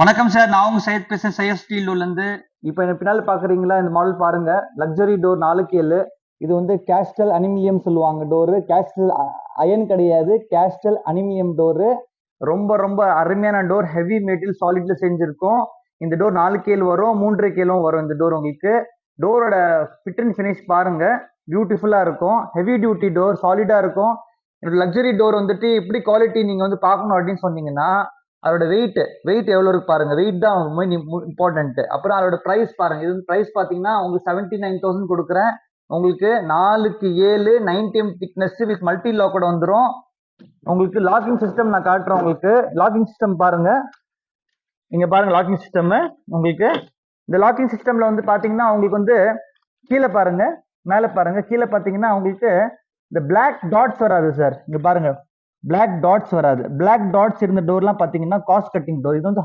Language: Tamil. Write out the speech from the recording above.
வணக்கம் சார், நான் உங்க சையத் பேசுறேன். சையத் ஸ்டீல்ல இருந்து. இப்போ என்ன பின்னால பாக்குறீங்களா, இந்த மாடல் பாருங்க. Luxury door 4K. இது வந்து கேஸ்டல் அலுமினியம் சொல்லுவாங்க டோரு. கேஸ்டல் அயன் கிடையாது, கேஸ்டல் அலுமினியம் டோரு. ரொம்ப ரொம்ப அருமையான டோர். ஹெவி மெட்டீரியல் சாலிட்ல செஞ்சிருக்கோம். இந்த டோர் 4K வரும், 3.5K வரும். இந்த டோர் உங்களுக்கு டோரோட ஃபிட் அண்ட் ஃபினிஷ் பாருங்க, பியூட்டிஃபுல்லா இருக்கும். ஹெவி டியூட்டி டோர், சாலிடா இருக்கும். லக்ஸரி டோர் வந்துட்டு எப்படி குவாலிட்டி நீங்க வந்து பார்க்கணும் அப்படின்னு சொன்னீங்கன்னா, அதோட வெயிட் எவ்வளவு இருக்கு பாருங்க. வெயிட் தான் இம்பார்ட்டன்ட். அப்புறம் அதோட பிரைஸ் பாருங்க. இது பிரைஸ் பாத்தீங்கன்னா உங்களுக்கு 79,000 கொடுக்குறேன். உங்களுக்கு 4க்கு 7 90 திக்னஸ் வித் மல்டி லாக்கோட வந்துடும். உங்களுக்கு லாக்கிங் சிஸ்டம் நான் காட்டுறேன். உங்களுக்கு லாக்கிங் சிஸ்டம் பாருங்க. இங்க பாருங்க லாக்கிங் சிஸ்டம். உங்களுக்கு இந்த லாக்கிங் சிஸ்டம்ல வந்து பாத்தீங்கன்னா உங்களுக்கு வந்து கீழே பாருங்க, மேல பாருங்க. கீழே பாத்தீங்கன்னா உங்களுக்கு இந்த பிளாக் டாட்ஸ் வராது சார். இங்க பாருங்க, பிளாக் டாட்ஸ் வராது. பிளாக் டாட்ஸ் இருந்த டோர்லாம் பாத்தீங்கன்னா காஸ்ட் கட்டிங் டோர். இது வந்து